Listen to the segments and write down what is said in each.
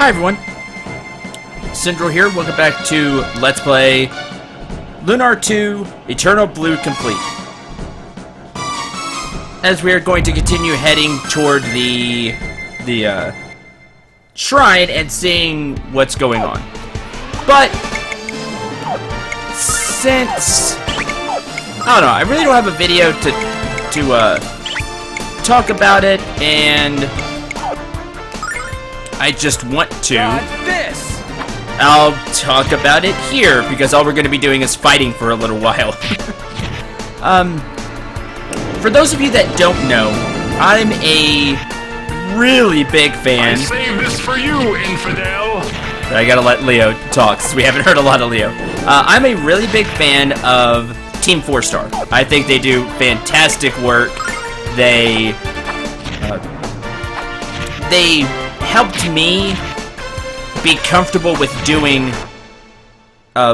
Hi everyone, Syndro here. Welcome back to Let's Play Lunar 2 Eternal Blue Complete. As we are going to continue heading toward the shrine and seeing what's going on. But since I don't know, I really don't have a video to talk about it, and I just want to. I'll talk about it here because all we're going to be doing is fighting for a little while. For those of you that don't know, I'm a really big fan. I saved this for you, infidel. I gotta let Leo talk since we haven't heard a lot of Leo. I'm a really big fan of Team 4-Star. I think they do fantastic work. They helped me be comfortable with doing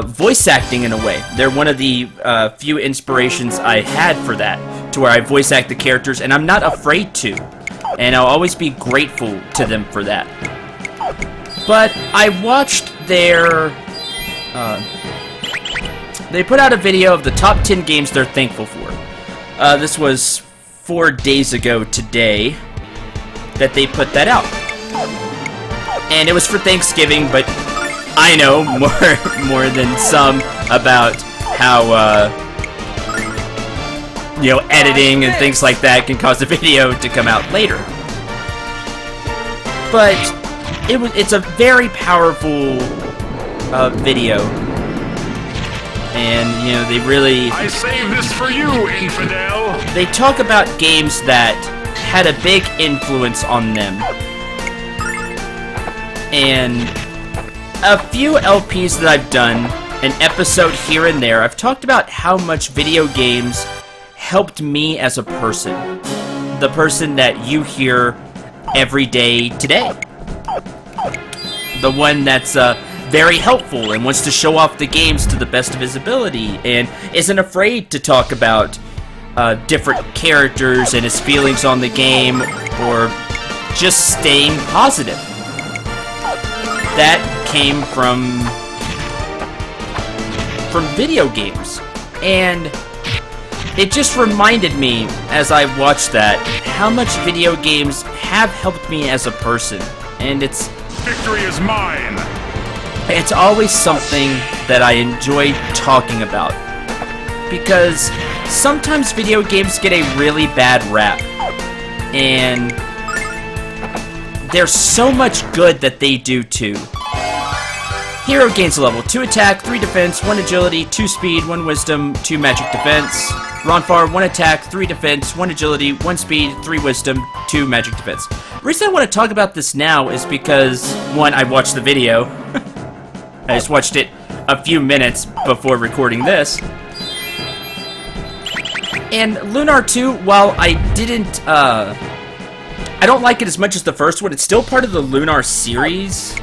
voice acting in a way. They're one of the few inspirations I had for that, to where I voice act the characters, and I'm not afraid to. And I'll always be grateful to them for that. But I watched their... they put out a video of the top 10 games they're thankful for. This was 4 days ago today that they put that out. And it was for Thanksgiving, but I know more than some about how, you know, editing and things like that can cause a video to come out later. But it's a very powerful video. And, you know, they really... I saved this for you, infidel! They talk about games that had a big influence on them. And a few LPs that I've done, an episode here and there, I've talked about how much video games helped me as a person. The person that you hear every day today. The one that's very helpful and wants to show off the games to the best of his ability and isn't afraid to talk about different characters and his feelings on the game, or just staying positive. That came from video games, and it just reminded me as I watched that how much video games have helped me as a person, and it's... Victory is mine! It's always something that I enjoy talking about, because sometimes video games get a really bad rap, and there's so much good that they do too. Hero gains a level: 2 attack, 3 defense, 1 agility, 2 speed, 1 wisdom, 2 magic defense. Ronfar: 1 attack, 3 defense, 1 agility, 1 speed, 3 wisdom, 2 magic defense. The reason I want to talk about this now is because, one, I watched the video. I just watched it a few minutes before recording this. And Lunar 2, while I didn't, I don't like it as much as the first one, it's still part of the Lunar series.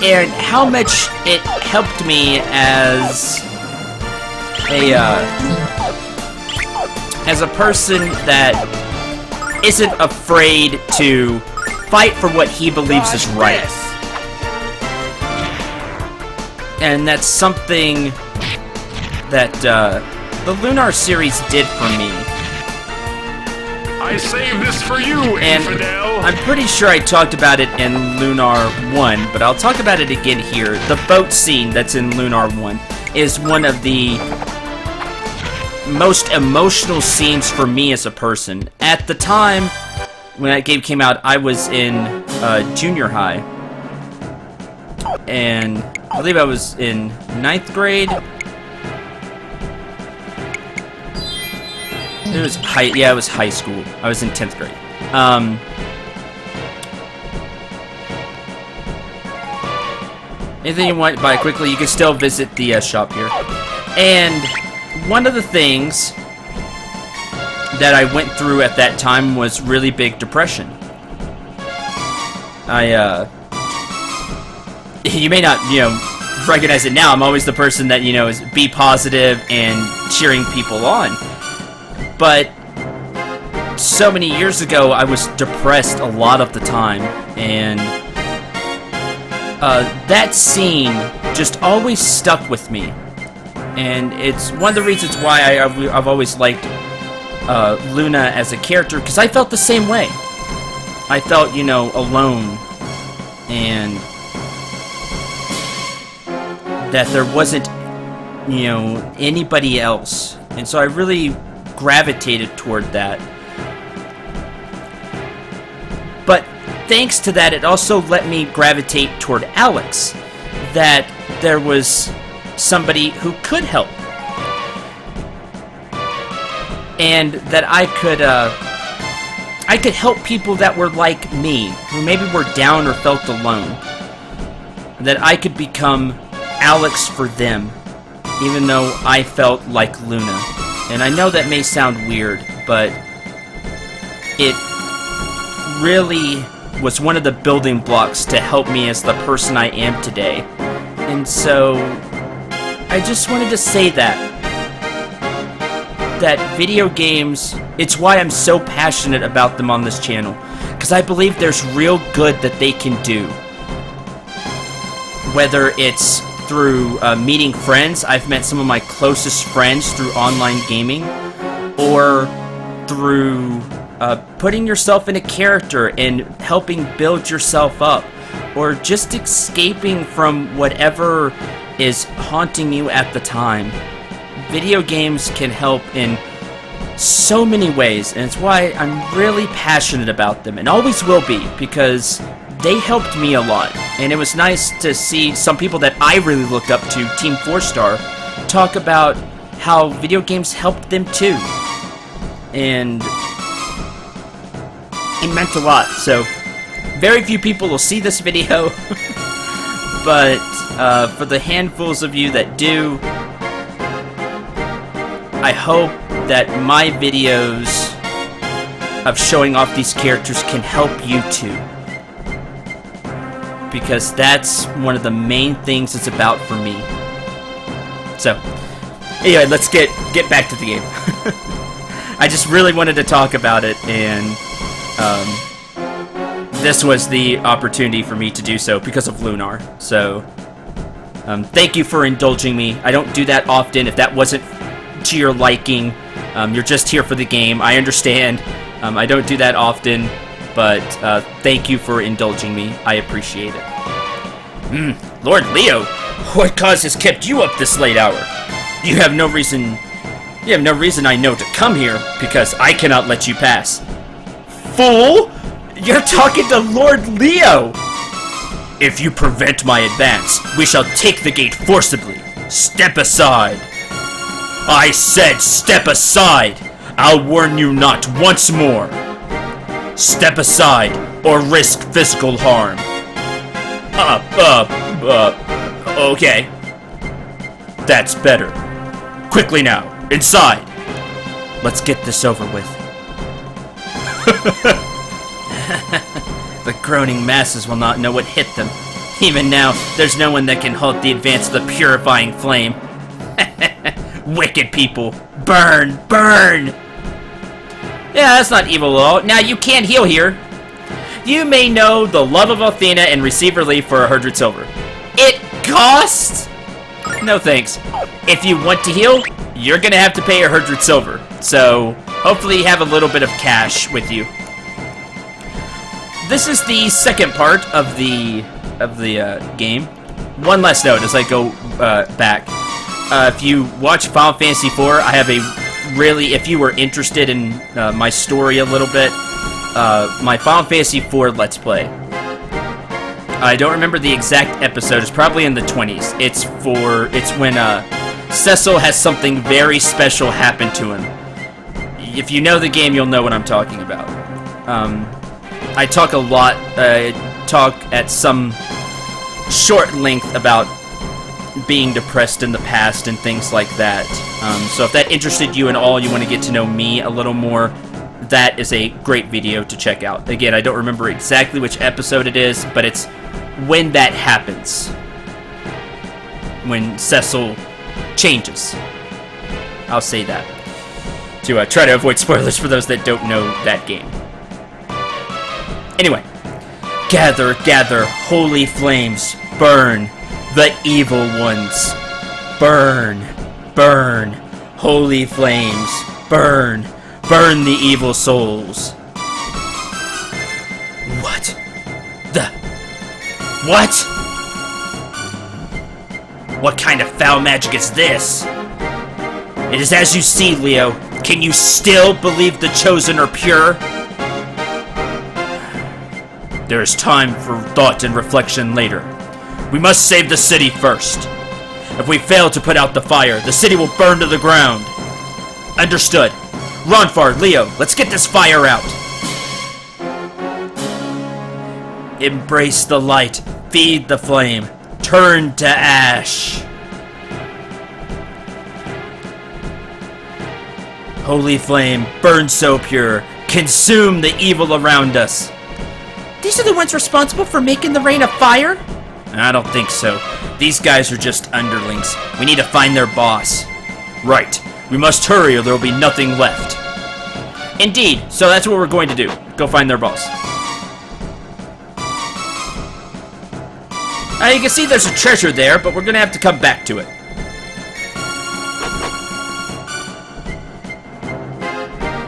And how much it helped me as a person that isn't afraid to fight for what he believes is right. And that's something that the Lunar series did for me. I saved this for you, infidel! I'm pretty sure I talked about it in Lunar 1, but I'll talk about it again here. The boat scene that's in Lunar 1 is one of the most emotional scenes for me as a person. At the time when that game came out, I was in junior high. And I believe I was in 9th grade. It was it was high school. I was in 10th grade. Anything you want to buy quickly, you can still visit the shop here. And one of the things that I went through at that time was really big depression. You may not, you know, recognize it now. I'm always the person that, you know, is be positive and cheering people on. But so many years ago, I was depressed a lot of the time, and that scene just always stuck with me. And it's one of the reasons why I've always liked Luna as a character, because I felt the same way. I felt, you know, alone, and that there wasn't, you know, anybody else. And so I really gravitated toward that. But thanks to that, it also let me gravitate toward Alex, that there was somebody who could help, and that I could help people that were like me, who maybe were down or felt alone, that I could become Alex for them, even though I felt like Luna. And I know that may sound weird, but it really was one of the building blocks to help me as the person I am today. And so I just wanted to say that video games, it's why I'm so passionate about them on this channel, because I believe there's real good that they can do. Whether it's through meeting friends, I've met some of my closest friends through online gaming, or through putting yourself in a character and helping build yourself up, or just escaping from whatever is haunting you at the time. Video games can help in so many ways, and it's why I'm really passionate about them, and always will be, because they helped me a lot. And it was nice to see some people that I really looked up to, Team 4-Star, talk about how video games helped them too. And it meant a lot. So very few people will see this video, but for the handfuls of you that do, I hope that my videos of showing off these characters can help you too. Because that's one of the main things it's about for me. So, anyway, let's get back to the game. I just really wanted to talk about it, and this was the opportunity for me to do so because of Lunar. So, thank you for indulging me. I don't do that often. If that wasn't to your liking, you're just here for the game, I understand. I don't do that often, but thank you for indulging me. I appreciate it. Lord Leo, what cause has kept you up this late hour? You have no reason I know to come here, because I cannot let you pass. Fool! You're talking to Lord Leo! If you prevent my advance, we shall take the gate forcibly. Step aside. I said step aside! I'll warn you not once more. Step aside, or risk physical harm. Okay. That's better. Quickly now, inside. Let's get this over with. The groaning masses will not know what hit them. Even now, there's no one that can halt the advance of the purifying flame. Wicked people. Burn! Burn! Yeah, that's not evil at all. Now, you can't heal here. You may know the love of Athena and receive relief for 100 silver. It costs? No thanks. If you want to heal, you're gonna have to pay 100 silver. So, hopefully you have a little bit of cash with you. This is the second part of the game. One last note as I go back. If you watch Final Fantasy IV, I have a really, if you were interested in my story a little bit, my Final Fantasy IV Let's Play. I don't remember the exact episode. It's probably in the 20s. It's when Cecil has something very special happen to him. If you know the game, you'll know what I'm talking about. I talk a lot, talk at some short length about being depressed in the past and things like that. So if that interested you at all, you want to get to know me a little more, that is a great video to check out. Again, I don't remember exactly which episode it is, but it's when that happens. When Cecil changes. I'll say that. To try to avoid spoilers for those that don't know that game. Anyway, Gather, gather, holy flames, burn the evil ones. Burn, burn, holy flames, burn, burn the evil souls. What? What? What kind of foul magic is this? It is as you see, Leo. Can you still believe the chosen are pure? There is time for thought and reflection later. We must save the city first. If we fail to put out the fire, the city will burn to the ground. Understood. Ronfar, Leo, let's get this fire out. Embrace the light. Feed the flame. Turn to ash. Holy flame, burn so pure. Consume the evil around us. These are the ones responsible for making the rain of fire? I don't think so. These guys are just underlings. We need to find their boss. Right. We must hurry or there will be nothing left. Indeed. So that's what we're going to do. Go find their boss. You can see there's a treasure there, but we're going to have to come back to it.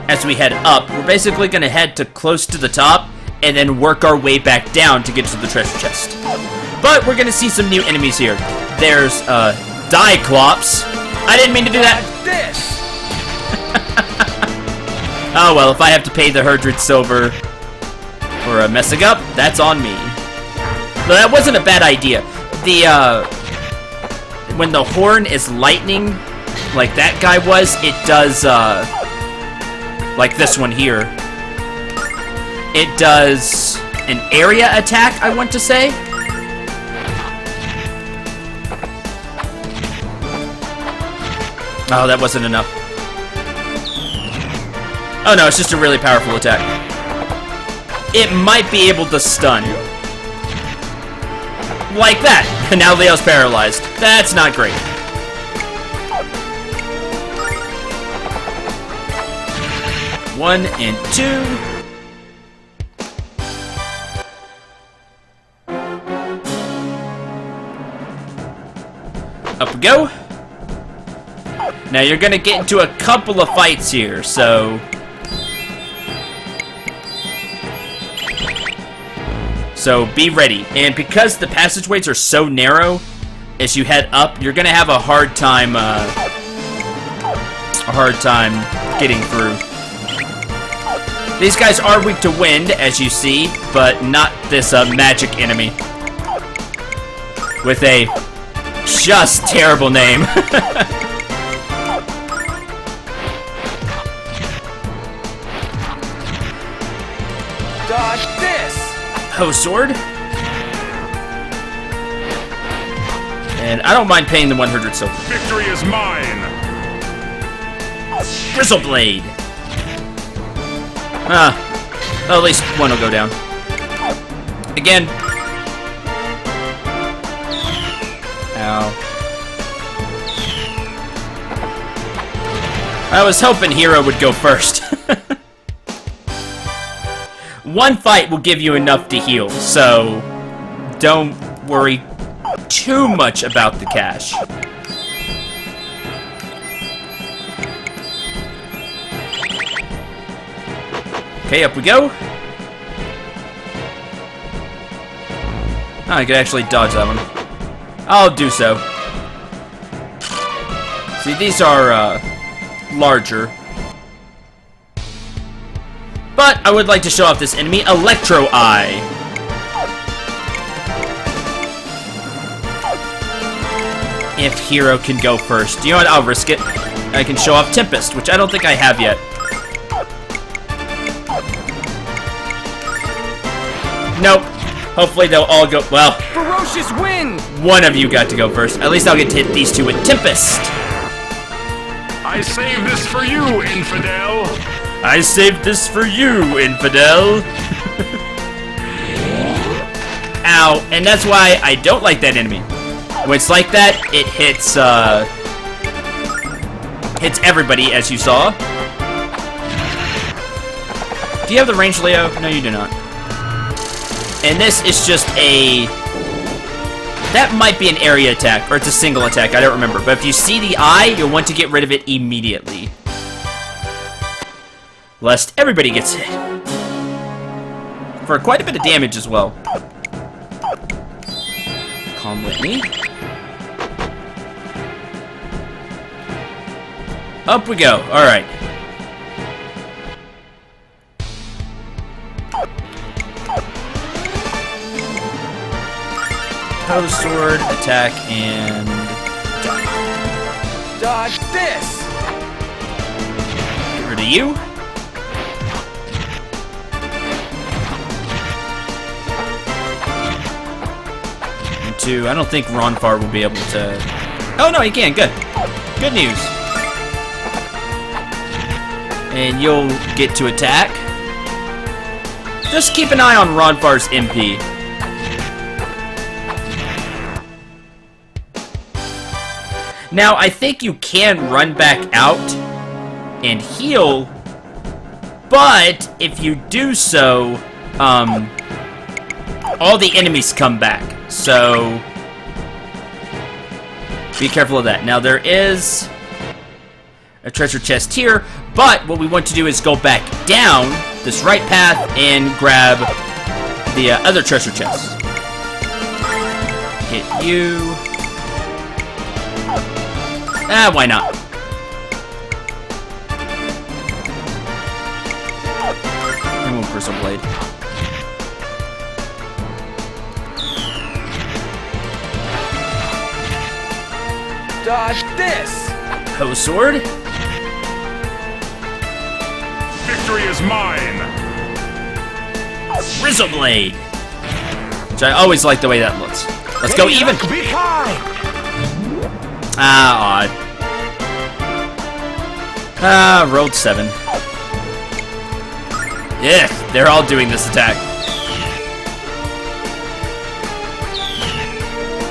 As we head up, we're basically going to head to close to the top and then work our way back down to get to the treasure chest. But we're going to see some new enemies here. There's Diclops. I didn't mean to do that. This. Oh well, if I have to pay the 100 silver for messing up, that's on me. No, that wasn't a bad idea. When the horn is lightning, like that guy was, it does, like this one here. It does an area attack, I want to say. Oh, that wasn't enough. Oh no, it's just a really powerful attack. It might be able to stun. Like that. And now Leo's paralyzed. That's not great. One and two. Up we go. Now you're gonna get into a couple of fights here, so be ready. And because the passageways are so narrow, as you head up, you're gonna have a hard time getting through. These guys are weak to wind, as you see, but not this magic enemy with a just terrible name. Dodge this. Ho sword. And I don't mind paying the 100 silver. Victory is mine. Bristle blade. Well, at least one will go down. Again. Ow. I was hoping Hero would go first. One fight will give you enough to heal, so don't worry too much about the cash. Okay, up we go. Oh, I could actually dodge that one. I'll do so. See, these are larger. But I would like to show off this enemy, Electro Eye. If Hero can go first. You know what? I'll risk it. I can show off Tempest, which I don't think I have yet. Nope. Hopefully they'll all go... Well, Ferocious wind. one of you got to go first. At least I'll get to hit these two with Tempest. I saved this for you, infidel. I saved this for you, infidel. Ow. And that's why I don't like that enemy. When it's like that, it hits everybody, as you saw. Do you have the range, Leo? No, you do not. And this is just a... That might be an area attack, or it's a single attack, I don't remember. But if you see the eye, you'll want to get rid of it immediately. Lest everybody gets hit. For quite a bit of damage as well. Calm with me. Up we go, alright. Poe sword, attack, and... Dodge this! Get rid of you. And two, I don't think Ronfar will be able to... Oh no, he can, good. Good news. And you'll get to attack. Just keep an eye on Ronfar's MP. Now, I think you can run back out and heal, but if you do so, all the enemies come back, so be careful of that. Now, there is a treasure chest here, but what we want to do is go back down this right path and grab the other treasure chest. Hit you. Ah, why not? And we'll Crystal Blade. Dodge this! Poe sword. Victory is mine! Crystal Blade. Which I always like the way that looks. Let's go even. Be high! Ah, odd. Ah, Road 7. Yeah, they're all doing this attack.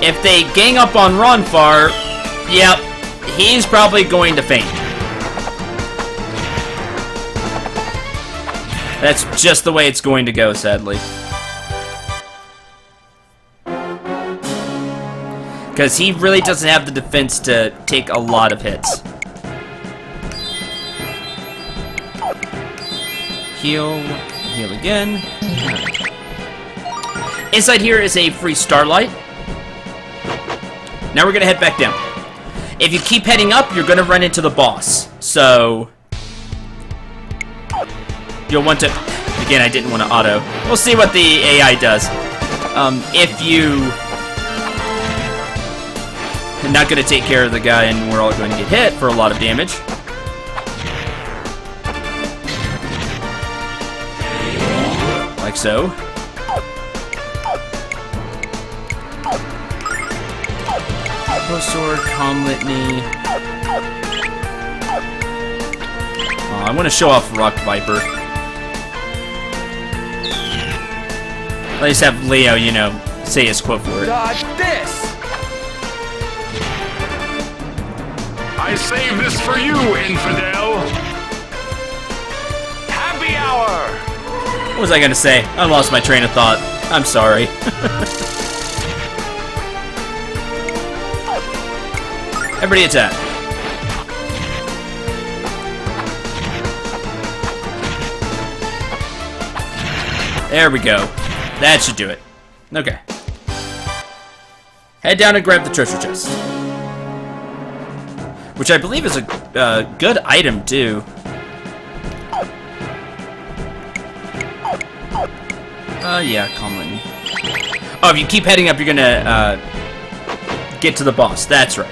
If they gang up on Ronfar, yep, he's probably going to faint. That's just the way it's going to go, sadly. Because he really doesn't have the defense to take a lot of hits. Heal. Heal again. Inside here is a free starlight. Now we're going to head back down. If you keep heading up, you're going to run into the boss. So you'll want to... Again, I didn't want to auto. We'll see what the AI does. If you... I'm not going to take care of the guy and we're all going to get hit for a lot of damage. Like so. Poe sword, Calm Litany. I want to show off Rock Viper. Let's have Leo, you know, say his quote for it. Dodge this! I saved this for you, infidel! Happy hour! What was I gonna say? I lost my train of thought. I'm sorry. Everybody attack. There we go. That should do it. Okay. Head down and grab the treasure chest. Which I believe is a good item, too. Yeah, Calm Litany. Oh, if you keep heading up, you're gonna, get to the boss. That's right.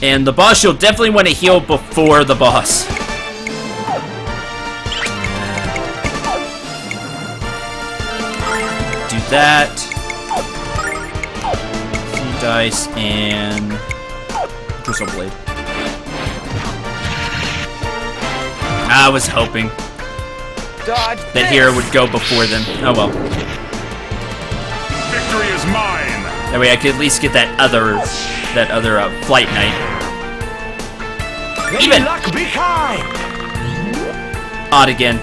And the boss, you'll definitely want to heal before the boss. Do that. Dice and Crystal Blade. I was hoping that Hero would go before them. Oh well. Victory is mine! That way I could at least get that other Flight Knight. Even! Luck be high! Odd again.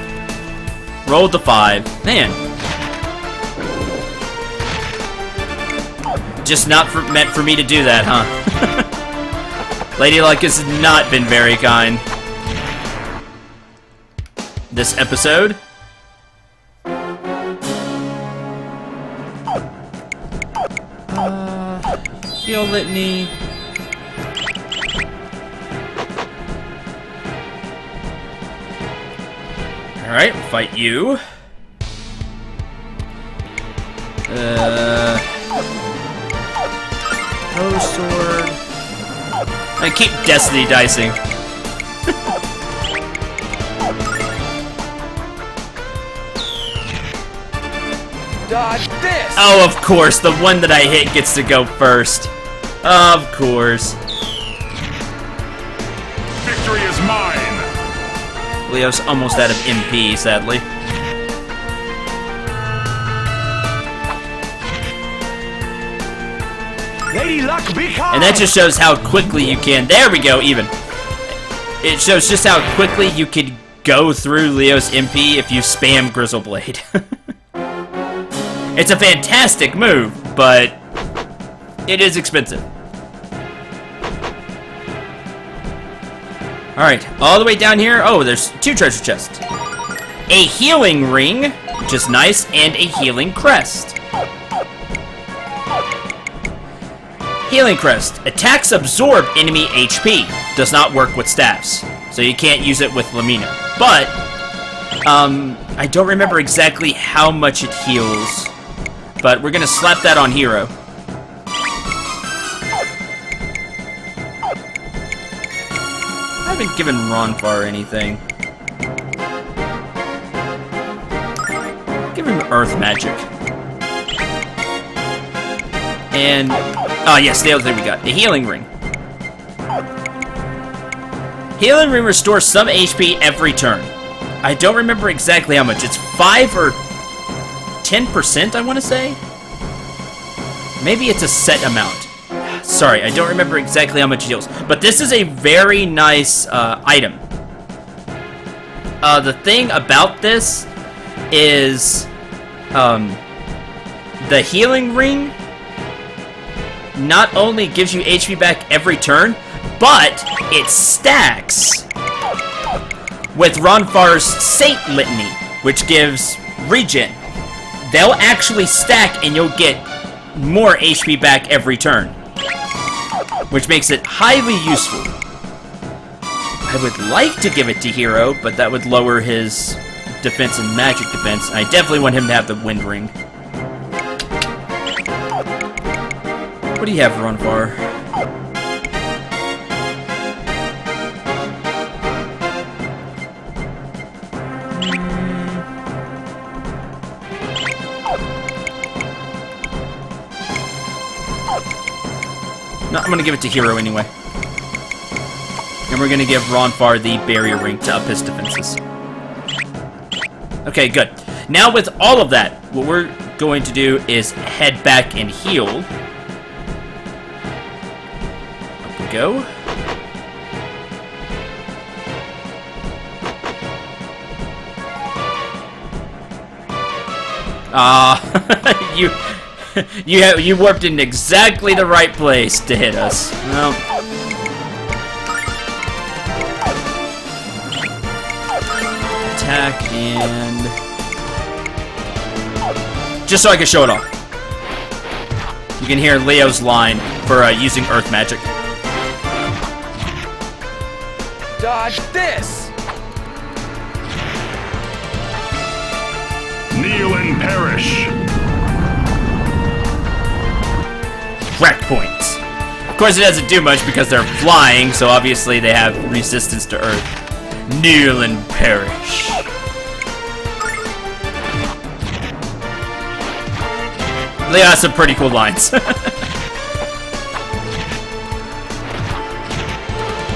Rolled the 5. Man. Just not meant for me to do that, huh? Lady Luck has not been very kind this episode. Heal Litany. Alright, fight you. Pro sword. I keep Destiny dicing. Dodge this! Oh, of course, the one that I hit gets to go first. Of course. Victory is mine! Leo's almost out of MP, sadly. Lady Luck, be calm! And that just shows how quickly you can... There we go, even. It shows just how quickly you can go through Leo's MP if you spam Grizzleblade. It's a fantastic move, but it is expensive. Alright, all the way down here. Oh, there's 2 treasure chests. A healing ring, which is nice, and a healing crest. Healing crest. Attacks absorb enemy HP. Does not work with staffs, so you can't use it with Lamina. But, I don't remember exactly how much it heals. But we're gonna slap that on Hero. I haven't given Ronfar anything. Give him Earth Magic. And... oh, yes, the other thing we got. The Healing Ring. Healing Ring restores some HP every turn. I don't remember exactly how much. It's 5 or 10%, I want to say? Maybe it's a set amount. Sorry, I don't remember exactly how much it heals. But this is a very nice item. The thing about this is the healing ring not only gives you HP back every turn, but it stacks with Ronfar's Saint Litany, which gives regen. They'll actually stack and you'll get more HP back every turn, which makes it highly useful. I would like to give it to Hero, but that would lower his defense and magic defense. I definitely want him to have the Wind Ring. What do you have, Ronfar? No, I'm gonna give it to Hero anyway. And we're gonna give Ronfar the Barrier Ring to up his defenses. Okay, good. Now with all of that, what we're going to do is head back and heal. Up we go. You warped in exactly the right place to hit us. Well, attack and just so I can show it off. You can hear Leo's line for using Earth Magic. Dodge this! Kneel and perish. Crack points. Of course, it doesn't do much because they're flying, so obviously they have resistance to Earth. Kneel and perish. Leo has some pretty cool lines.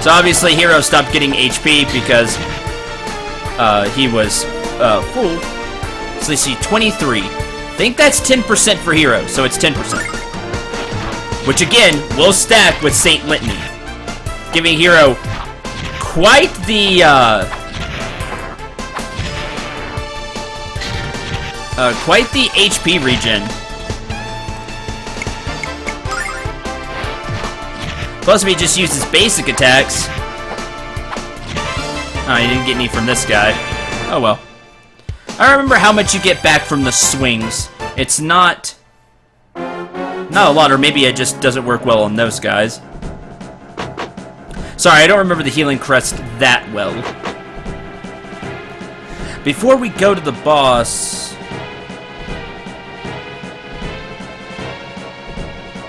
So obviously, Hero stopped getting HP because he was full. So let's see, 23. I think that's 10% for Hero, so it's 10%. Which again, will stack with Saint Litany, giving Hero quite the quite the HP regen. Plus, if he just uses basic attacks... Oh, he didn't get any from this guy. Oh well. I remember how much you get back from the swings. It's not a lot, or maybe it just doesn't work well on those guys. Sorry, I don't remember the healing crest that well. Before we go to the boss...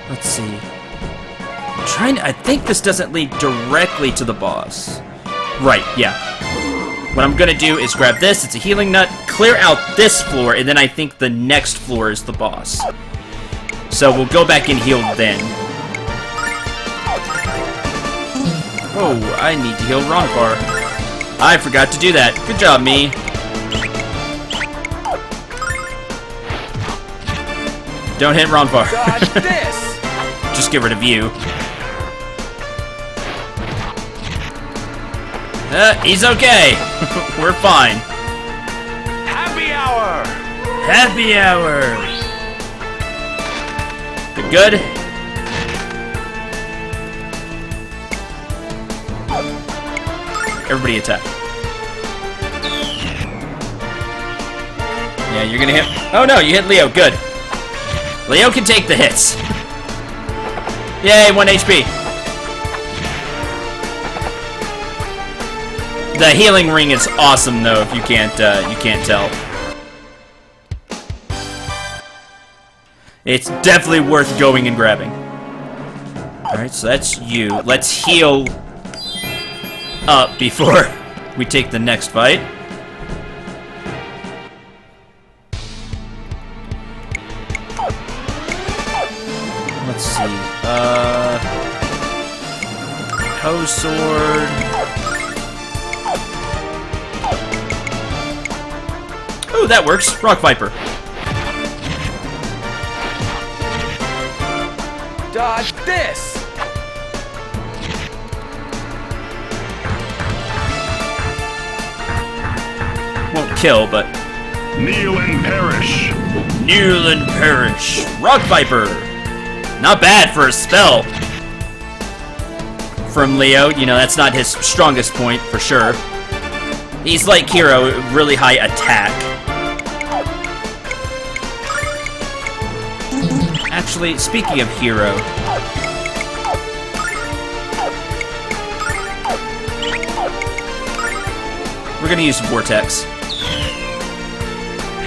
Let's see. I think this doesn't lead directly to the boss. Right, yeah. What I'm gonna do is grab this, it's a healing nut, clear out this floor, and then I think the next floor is the boss. So we'll go back and heal then. Oh, I need to heal Ronfar. I forgot to do that. Good job, me. Don't hit Ronfar. Dodge this! Just get rid of you. He's okay. We're fine. Happy hour! Happy hour. Good. Everybody attack. Yeah, you're gonna hit. Oh no, you hit Leo. Good. Leo can take the hits. Yay, 1 HP. The healing ring is awesome, though. If you can't tell, it's definitely worth going and grabbing. All right, so that's you. Let's heal up before we take the next fight. Let's see. Hose sword. Oh, that works. Rock Viper. Dodge this! Won't kill, but... Kneel and perish. Kneel and perish. Rock Viper. Not bad for a spell. From Leo, you know, that's not his strongest point, for sure. He's like Hero, really high attack. Actually, speaking of Hero... We're gonna use Vortex.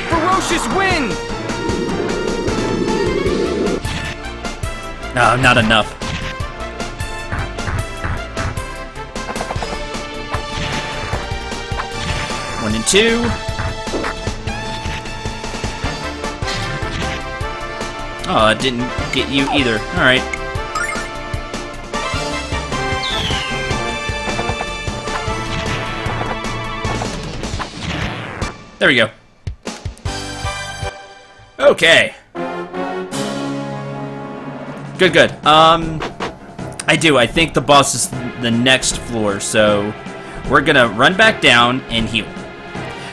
Ferocious wind! No, not enough. One and two. Oh, it didn't get you either. Alright. There we go. Okay. Good, good. I think the boss is the next floor, so we're gonna run back down and heal.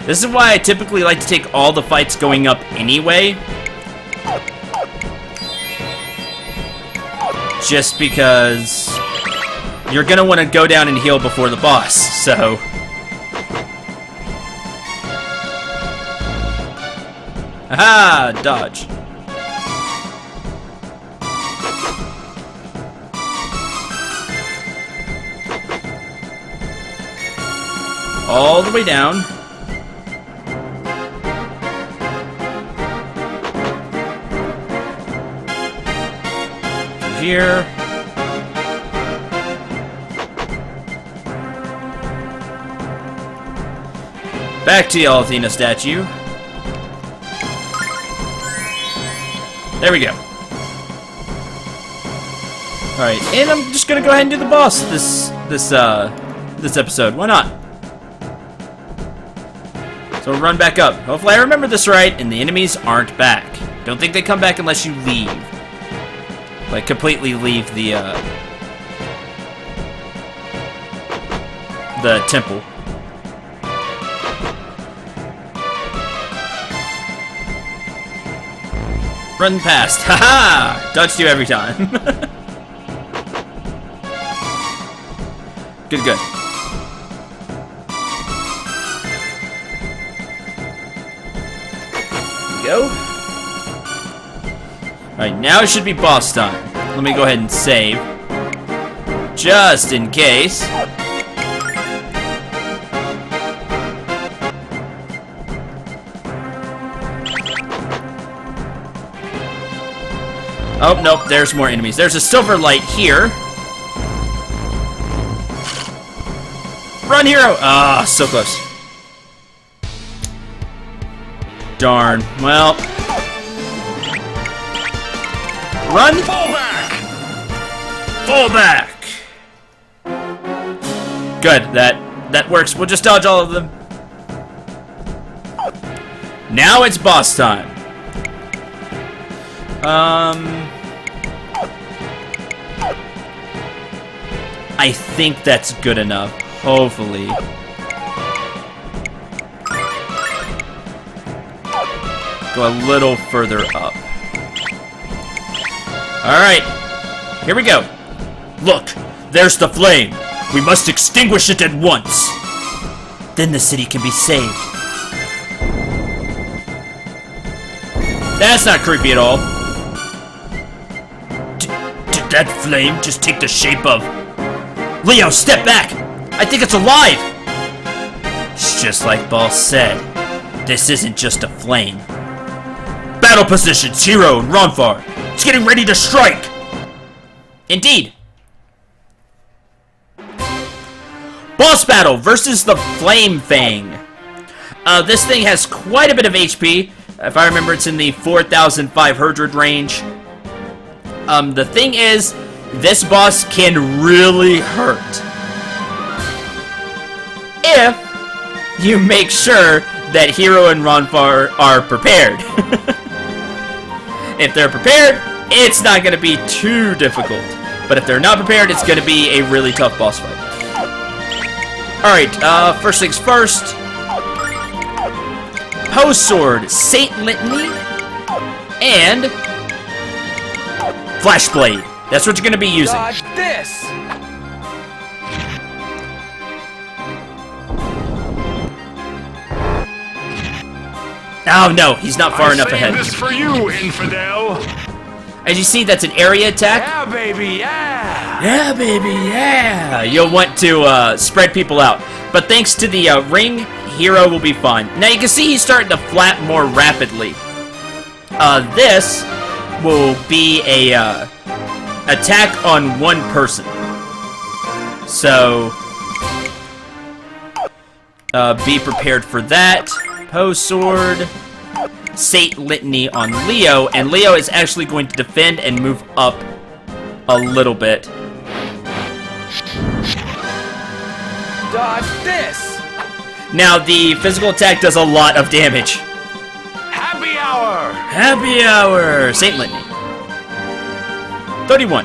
This is why I typically like to take all the fights going up anyway. Just because you're gonna want to go down and heal before the boss, so... Aha! Dodge. All the way down. Here. Back to the Althena statue. There we go. Alright, and I'm just gonna go ahead and do the boss this episode. Why not? So we'll run back up. Hopefully I remember this right, and the enemies aren't back. Don't think they come back unless you leave. Like, completely leave the temple. Run past. Haha! Dodged you every time. Good, good. Go. Alright, now it should be boss time. Let me go ahead and save. Just in case. Oh, nope, there's more enemies. There's a silver light here. Run, hero! Ah, so close. Darn. Well. Run! Fall back! Fall back! Good, that works. We'll just dodge all of them. Now it's boss time. I think that's good enough. Hopefully. Go a little further up. Alright. Here we go. Look, there's the flame. We must extinguish it at once. Then the city can be saved. That's not creepy at all. Did that flame just take the shape of... Leo, step back! I think it's alive! It's just like Ball said. This isn't just a flame. Battle positions, Hero and Ronfar. It's getting ready to strike! Indeed. Boss battle versus the Flame Fang. This thing has quite a bit of HP. If I remember, it's in the 4,500 range. The thing is, this boss can really hurt. If you make sure that Hero and Ronfar are prepared. If they're prepared, it's not going to be too difficult. But if they're not prepared, it's going to be a really tough boss fight. Alright, first things first. Pose Sword, Saint Litany, and Flash Blade. That's what you're going to be using. Dodge this! Oh no, he's not far enough ahead. This for you, infidel. As you see, that's an area attack. Yeah, baby, yeah! Yeah, baby, yeah! You'll want to spread people out. But thanks to the ring, Hero will be fine. Now you can see he's starting to flap more rapidly. This will be a attack on one person. So be prepared for that. Pose Sword, Saint Litany on Leo, and Leo is actually going to defend and move up a little bit. Dodge this! Now the physical attack does a lot of damage. Happy hour! Happy hour! Saint Litany. 31.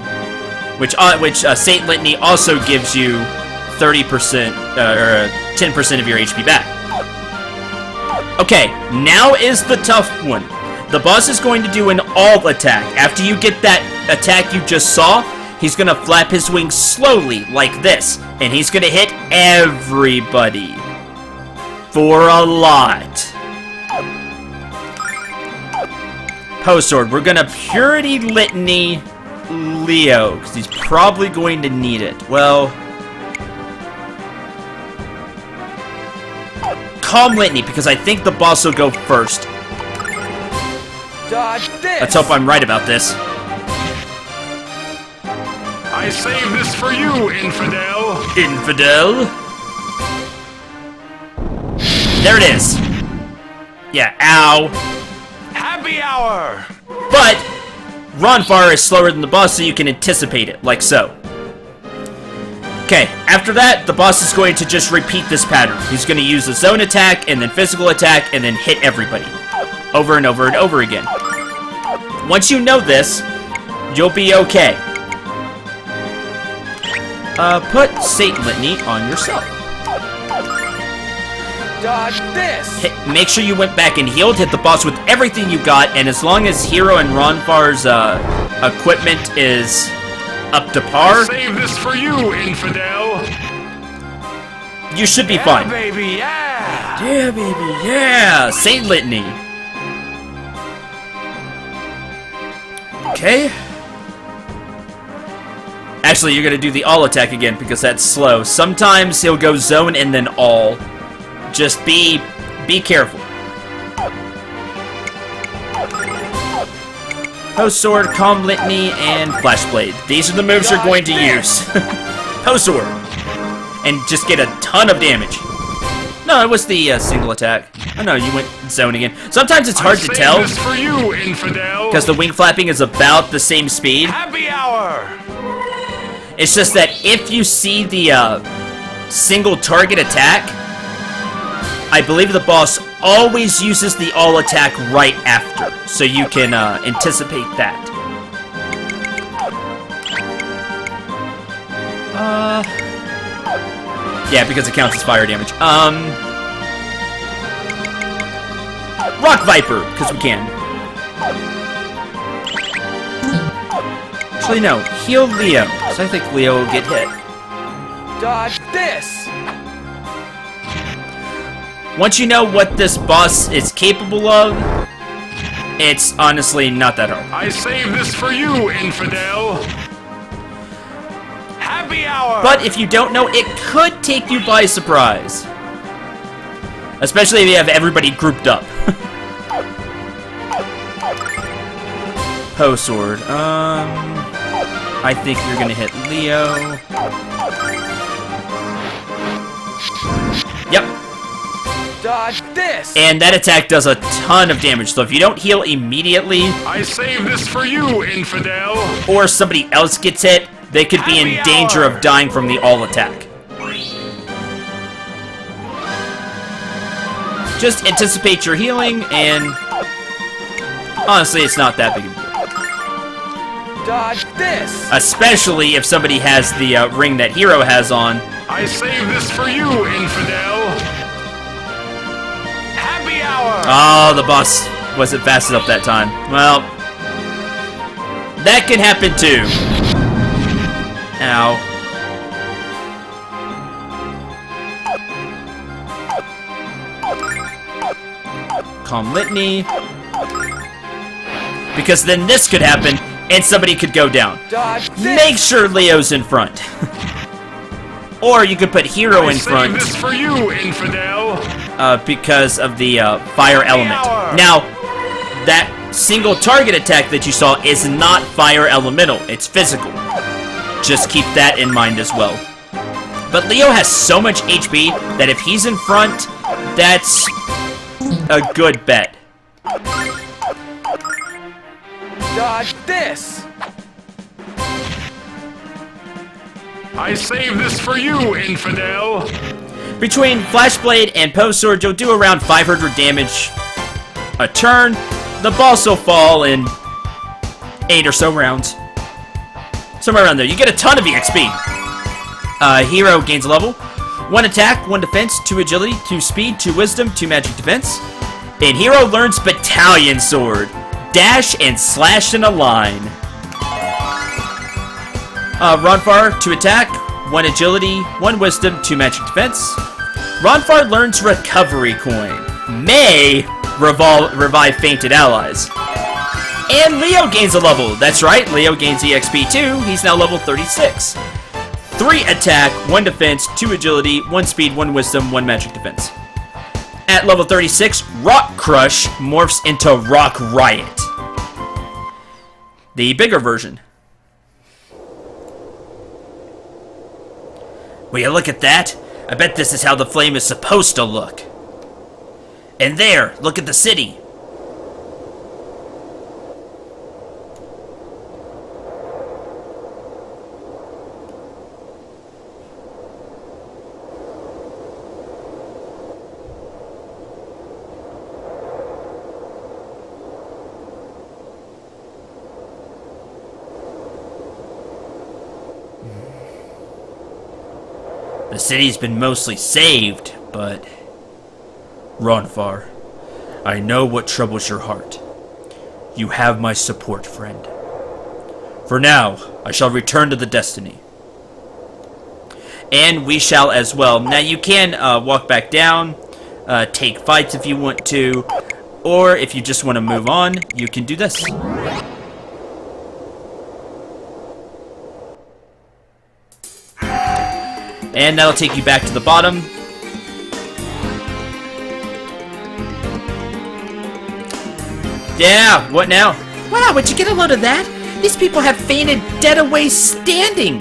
Which Saint Litany also gives you 30%, or 10% of your HP back. Okay, now is the tough one. The boss is going to do an all attack. After you get that attack you just saw, he's gonna flap his wings slowly, like this. And he's gonna hit everybody. For a lot. Pose Sword, we're gonna Purity Litany Leo, because he's probably going to need it. Well... Calm Litany, because I think the boss will go first. Dodge this! Let's hope I'm right about this. I save this for you, infidel. Infidel. There it is. Yeah, ow. Happy hour! But Ronfar is slower than the boss, so you can anticipate it, like so. Okay, after that, the boss is going to just repeat this pattern. He's going to use a zone attack, and then physical attack, and then hit everybody. Over and over and over again. Once you know this, you'll be okay. Put Saint Litany on yourself. Dodge this! Make sure you went back and healed, hit the boss with everything you got, and as long as Hero and Ronfar's equipment is up to par, Save this for you, infidel! you should be Yeah, fine. baby, yeah! Yeah, baby, yeah! Saint Litany. Okay. Actually, you're gonna do the all attack again because that's slow. Sometimes he'll go zone and then all. Just be careful. Post Sword, Calm Litany, and Flash Blade. These are the moves you're going to use. Post Sword. And just get a ton of damage. No, it was the single attack. Oh no, you went zone again. Sometimes it's hard to tell This for you, infidel! because the wing flapping is about the same speed. Happy hour! It's just that if you see the single target attack, I believe the boss always uses the all attack right after, so you can anticipate that. Yeah, because it counts as fire damage. Rock Viper, because we can. Actually, no. Heal Leo, because I think Leo will get hit. Dodge this! Once you know what this boss is capable of, it's honestly not that hard. I save this for you, infidel! Happy hour! But if you don't know, it could take you by surprise. Especially if you have everybody grouped up. Post Sword. I think you're gonna hit Leo. Yep. Dodge this! And that attack does a ton of damage, so if you don't heal immediately, I save this for you, infidel! or somebody else gets hit, they could be in Happy danger hour. of dying from the all attack. Just anticipate your healing, and honestly, it's not that big of a deal. Dodge this! Especially if somebody has the ring that Hero has on. I save this for you, infidel! Happy hour! Oh, the boss wasn't fast enough that time. Well, that can happen too. Ow. Calm Litany. Because then this could happen, and somebody could go down. Dodge this! Make sure Leo's in front. Or you could put Hero in Save front this for you, infidel! because of the fire element. hour. Now, that single target attack that you saw is not fire elemental. It's physical. Just keep that in mind as well. But Leo has so much HP that if he's in front, that's a good bet. Dodge this! I save this for you, infidel! Between Flash Blade and Post Sword, you'll do around 500 damage a turn. The boss will fall in 8 or so rounds. Somewhere around there. You get a ton of EXP. Hero gains a level. 1 attack, 1 defense, 2 agility, 2 speed, 2 wisdom, 2 magic defense. And Hero learns Battalion Sword. Dash and slash in a line. Ronfar, 2 attack, 1 agility, 1 wisdom, 2 magic defense. Ronfar learns Recovery Coin. May revive fainted allies. And Leo gains a level. That's right, Leo gains EXP too. He's now level 36. 3 attack, 1 defense, 2 agility, 1 speed, 1 wisdom, 1 magic defense. At level 36, Rock Crush morphs into Rock Riot. The bigger version. Will you look at that? I bet this is how the flame is supposed to look. And there, look at the city. The city's been mostly saved, but Ronfar, I know what troubles your heart. You have my support, friend. For now, I shall return to the Destiny. And we shall as well. Now you can walk back down, take fights if you want to, or if you just want to move on, you can do this. And that'll take you back to the bottom. Yeah, what now? Wow, would you get a load of that? These people have fainted dead away standing.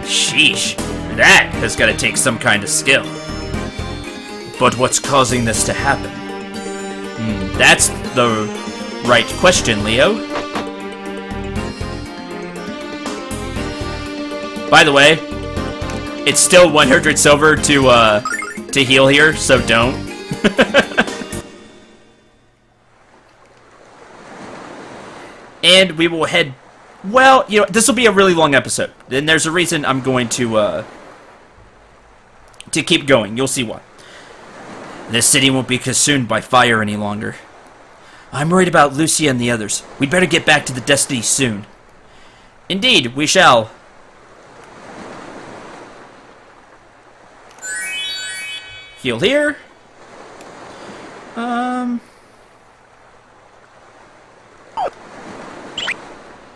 Sheesh, that has got to take some kind of skill. But what's causing this to happen? That's the right question, Leo. By the way, it's still 100 silver to heal here, so don't. And we will head... Well, you know, this will be a really long episode. And there's a reason I'm going to keep going. You'll see why. This city won't be consumed by fire any longer. I'm worried about Lucia and the others. We'd better get back to the Destiny soon. Indeed, we shall. Heal here.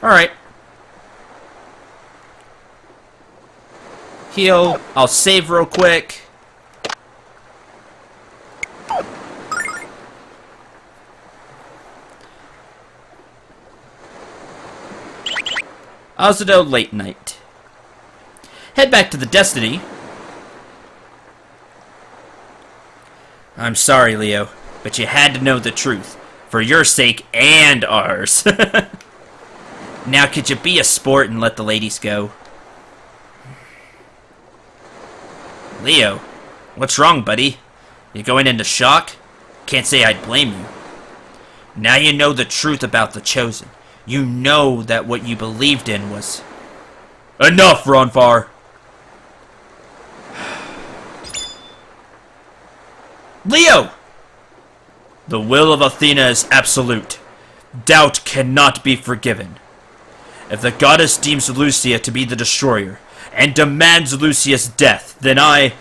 Alright. Heal. I'll save real quick. Azudo late night. Head back to the Destiny. I'm sorry, Leo, but you had to know the truth. For your sake and ours. Now, could you be a sport and let the ladies go? Leo, what's wrong, buddy? You going into shock? Can't say I'd blame you. Now you know the truth about the Chosen. You know that what you believed in was... Enough, Ronfar! Leo! The will of Athena is absolute. Doubt cannot be forgiven. If the goddess deems Lucia to be the destroyer, and demands Lucia's death, then I...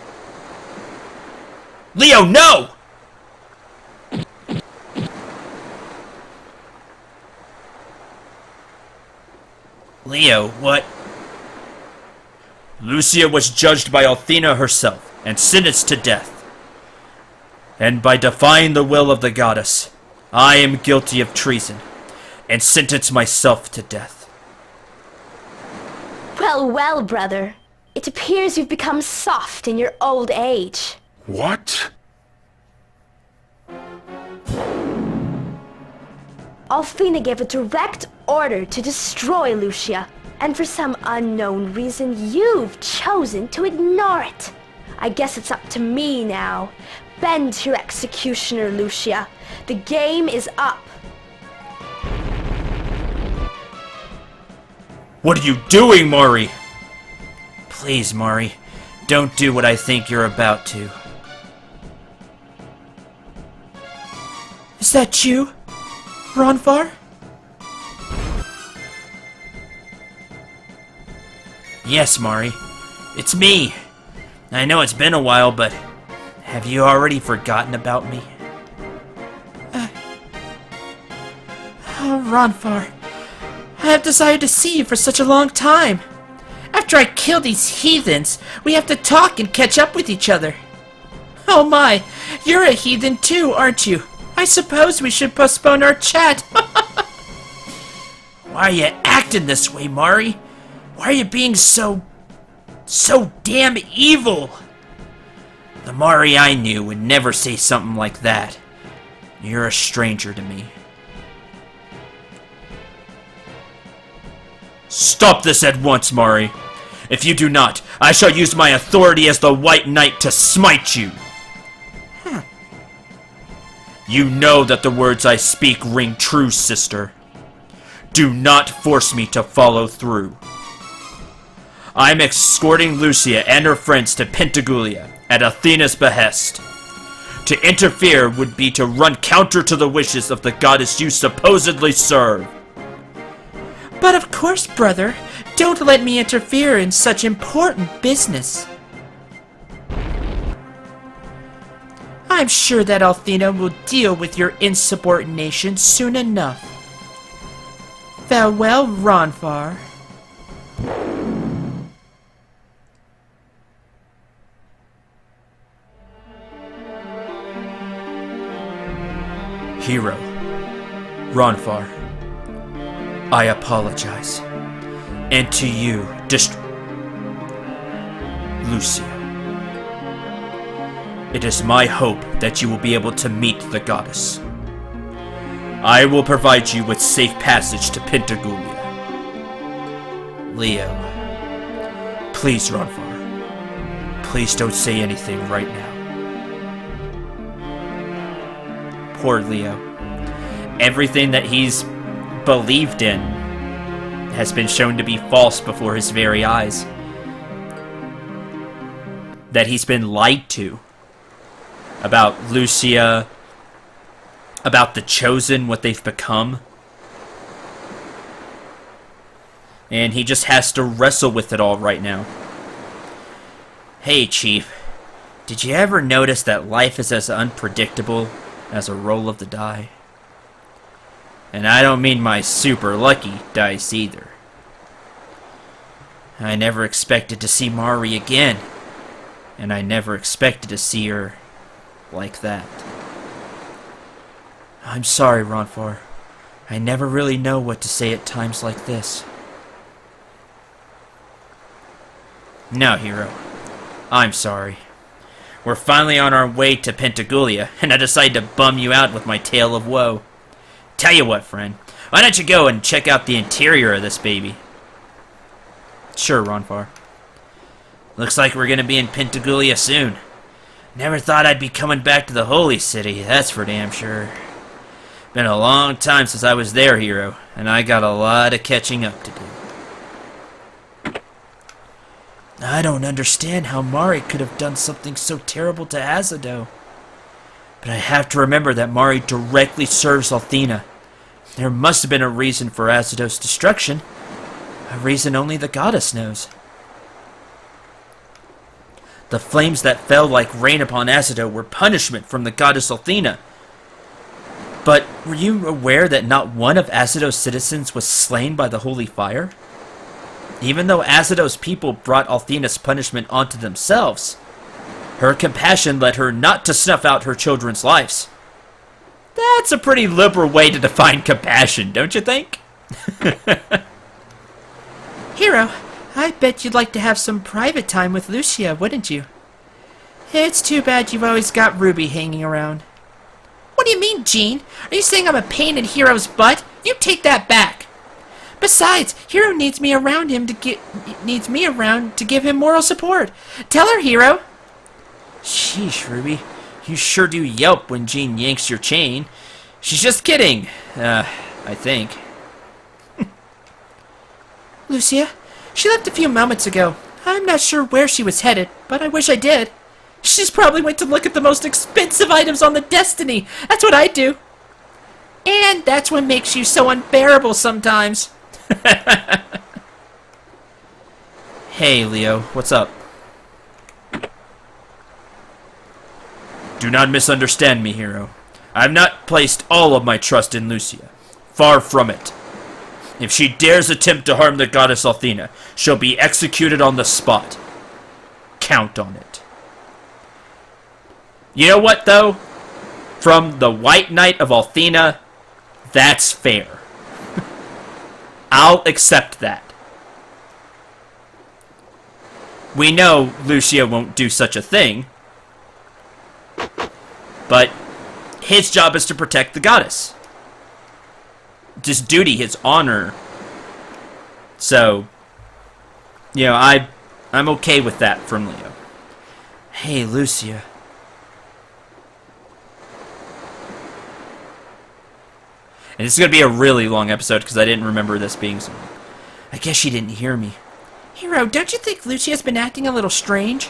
Leo, no! Leo, what? Lucia was judged by Athena herself, and sentenced to death. And by defying the will of the goddess, I am guilty of treason, and sentence myself to death. Well, well, brother. It appears you've become soft in your old age. What? Athena gave a direct order to destroy Lucia, and for some unknown reason, you've chosen to ignore it. I guess it's up to me now. Bend to your executioner, Lucia. The game is up. What are you doing, Mari? Please, Mari, don't do what I think you're about to. Is that you, Ronfar? Yes, Mari. It's me. I know it's been a while, but have you already forgotten about me? Ronfar, I have desired to see you for such a long time. After I kill these heathens, we have to talk and catch up with each other. Oh my, you're a heathen too, aren't you? I suppose we should postpone our chat. Why are you acting this way, Mari? Why are you being so damn evil? The Mari I knew would never say something like that. You're a stranger to me. Stop this at once, Mari. If you do not, I shall use my authority as the White Knight to smite you. You know that the words I speak ring true, sister. Do not force me to follow through. I'm escorting Lucia and her friends to Pentagulia at Athena's behest. To interfere would be to run counter to the wishes of the goddess you supposedly serve. But of course, brother. Don't let me interfere in such important business. I'm sure that Althena will deal with your insubordination soon enough. Farewell, Ronfar. Hero, Ronfar, I apologize. And to you, Lucia. It is my hope that you will be able to meet the goddess. I will provide you with safe passage to Pentagulia. Leo, please, Ronfar, please don't say anything right now. Poor Leo. Everything that he's believed in has been shown to be false before his very eyes. That he's been lied to. About Lucia, about the Chosen, what they've become. And he just has to wrestle with it all right now. Hey, Chief, did you ever notice that life is as unpredictable as a roll of the die? And I don't mean my super lucky dice either. I never expected to see Mari again. And I never expected to see her like that. I'm sorry, Ronfar. I never really know what to say at times like this. No, Hero. I'm sorry. We're finally on our way to Pentagulia, and I decided to bum you out with my tale of woe. Tell you what, friend. Why don't you go and check out the interior of this baby? Sure, Ronfar. Looks like we're gonna be in Pentagulia soon. Never thought I'd be coming back to the Holy City, that's for damn sure. Been a long time since I was there, Hero, and I got a lot of catching up to do. I don't understand how Mari could have done something so terrible to Azido. But I have to remember that Mari directly serves Althena. There must have been a reason for Azido's destruction. A reason only the goddess knows. The flames that fell like rain upon Azido were punishment from the goddess Althena. But were you aware that not one of Azido's citizens was slain by the holy fire? Even though Azido's people brought Althena's punishment onto themselves, her compassion led her not to snuff out her children's lives. That's a pretty liberal way to define compassion, don't you think? Hero, I bet you'd like to have some private time with Lucia, wouldn't you? It's too bad you've always got Ruby hanging around. What do you mean, Jean? Are you saying I'm a pain in Hero's butt? You take that back. Besides, Hero needs me around to give him moral support. Tell her, Hero. Sheesh, Ruby. You sure do yelp when Jean yanks your chain. She's just kidding. I think. Lucia, she left a few moments ago. I'm not sure where she was headed, but I wish I did. She's probably went to look at the most expensive items on the Destiny. That's what I do. And that's what makes you so unbearable sometimes. Hey, Leo, what's up? Do not misunderstand me, Hero. I have not placed all of my trust in Lucia. Far from it. If she dares attempt to harm the goddess Althena, she'll be executed on the spot. Count on it. You know what, though? From the White Knight of Althena, that's fair. I'll accept that. We know Lucia won't do such a thing, but his job is to protect the goddess. It's his duty, his honor. So, you know, I'm okay with that from Leo. Hey, Lucia. And this is going to be a really long episode because I didn't remember this being so long. I guess she didn't hear me. Hero, don't you think Lucia's been acting a little strange?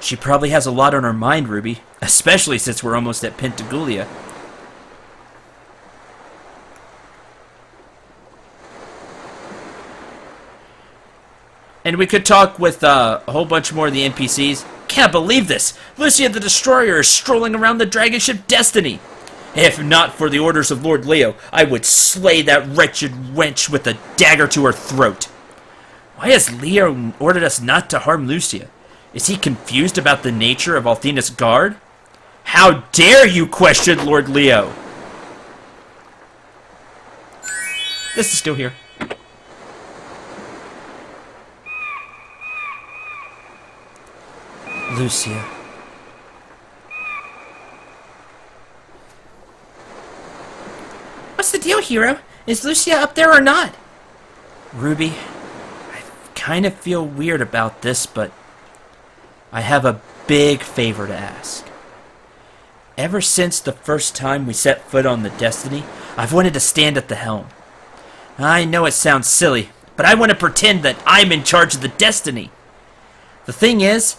She probably has a lot on her mind, Ruby. Especially since we're almost at Pentagulia. And we could talk with a whole bunch more of the NPCs. Can't believe this! Lucia the Destroyer is strolling around the dragon ship Destiny! If not for the orders of Lord Leo, I would slay that wretched wench with a dagger to her throat. Why has Leo ordered us not to harm Lucia? Is he confused about the nature of Althena's guard? How dare you question Lord Leo? This is still here. Lucia. What's the deal, Hero? Is Lucia up there or not? Ruby, I kind of feel weird about this, but I have a big favor to ask. Ever since the first time we set foot on the Destiny, I've wanted to stand at the helm. I know it sounds silly, but I want to pretend that I'm in charge of the Destiny. The thing is,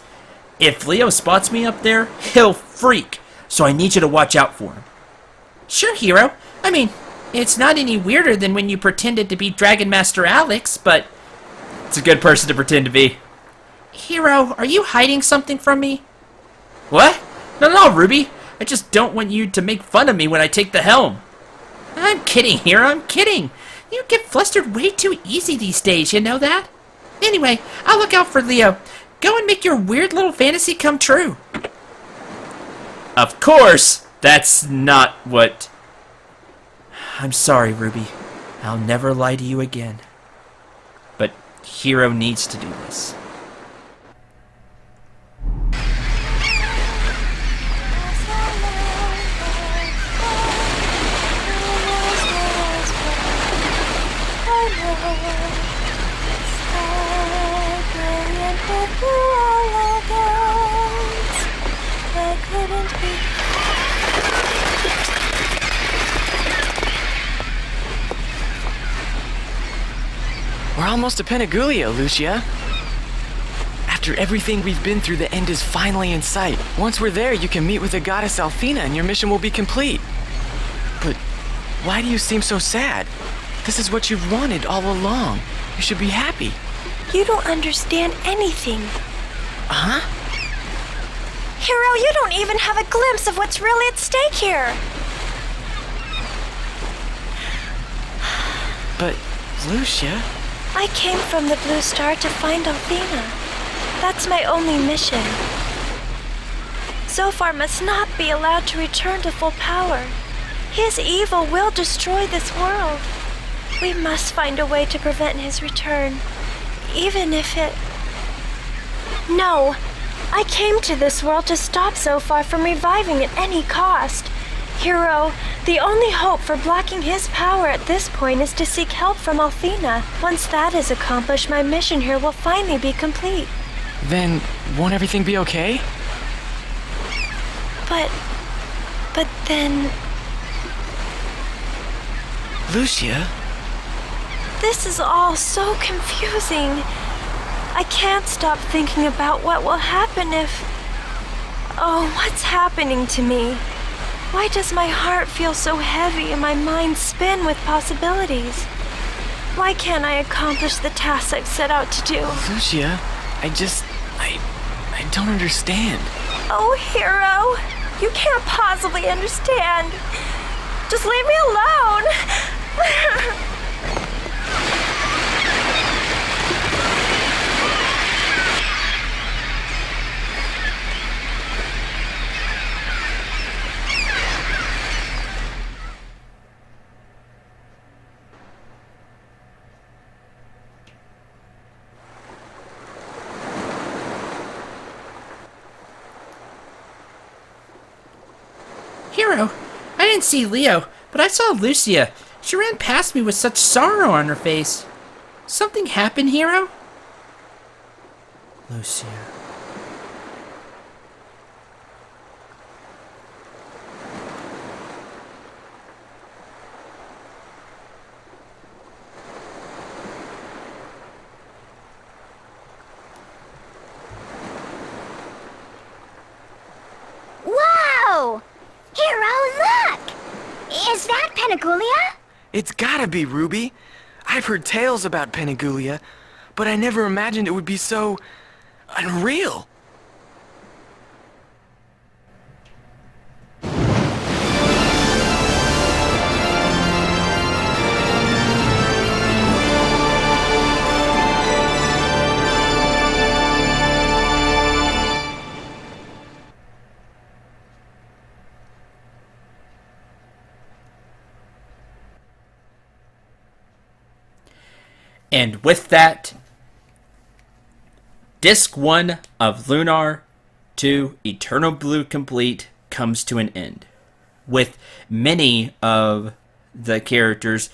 if Leo spots me up there, he'll freak, so I need you to watch out for him. Sure, Hero. I mean, it's not any weirder than when you pretended to be Dragon Master Alex, but... It's a good person to pretend to be. Hero, are you hiding something from me? What? No, Ruby. I just don't want you to make fun of me when I take the helm. I'm kidding, Hero, I'm kidding. You get flustered way too easy these days, you know that? Anyway, I'll look out for Leo. Go and make your weird little fantasy come true. Of course, that's not what... I'm sorry, Ruby. I'll never lie to you again. But Hero needs to do this. We're almost to Pentagulia, Lucia. After everything we've been through, the end is finally in sight. Once we're there, you can meet with the goddess Althena and your mission will be complete. But why do you seem so sad? This is what you've wanted all along. You should be happy. You don't understand anything. Huh? Hero, you don't even have a glimpse of what's really at stake here. But, Lucia... I came from the Blue Star to find Althena. That's my only mission. Zophar must not be allowed to return to full power. His evil will destroy this world. We must find a way to prevent his return, even if it... No! I came to this world to stop Zophar from reviving at any cost. Hero, the only hope for blocking his power at this point is to seek help from Althena. Once that is accomplished, my mission here will finally be complete. Then, won't everything be okay? But then... Lucia? This is all so confusing. I can't stop thinking about what will happen if... Oh, what's happening to me? Why does my heart feel so heavy and my mind spin with possibilities? Why can't I accomplish the tasks I've set out to do? Lucia, I don't understand. Oh, Hero, you can't possibly understand. Just leave me alone. Hero, I didn't see Leo, but I saw Lucia. She ran past me with such sorrow on her face. Something happened, Hero? Lucia. is that, Pentagulia? It's gotta be, Ruby. I've heard tales about Pentagulia, but I never imagined it would be so unreal. And with that, Disc 1 of Lunar 2 Eternal Blue Complete comes to an end, with many of the characters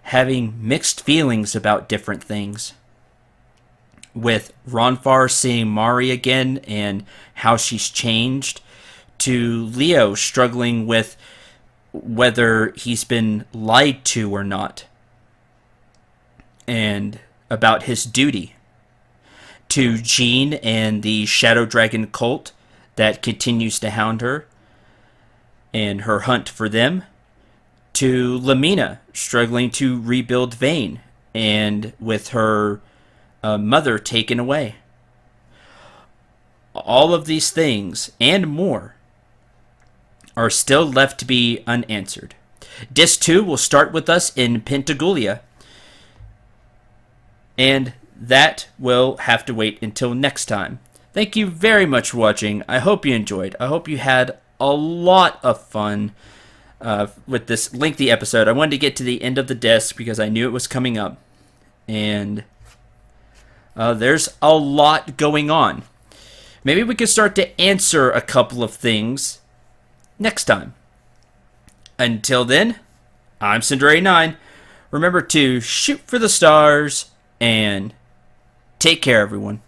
having mixed feelings about different things. With Ronfar seeing Mari again and how she's changed, to Leo struggling with whether he's been lied to or not, and about his duty, to Jean and the Shadow Dragon cult that continues to hound her and her hunt for them, to Lamina struggling to rebuild Vane and with her mother taken away. All of these things and more are still left to be unanswered. Disc 2 will start with us in Pentagulia, and that will have to wait until next time. Thank you very much for watching. I hope you enjoyed. I hope you had a lot of fun with this lengthy episode. I wanted to get to the end of the disc because I knew it was coming up. And there's a lot going on. Maybe we could start to answer a couple of things next time. Until then, I'm Cinderay9. Remember to shoot for the stars and take care, everyone.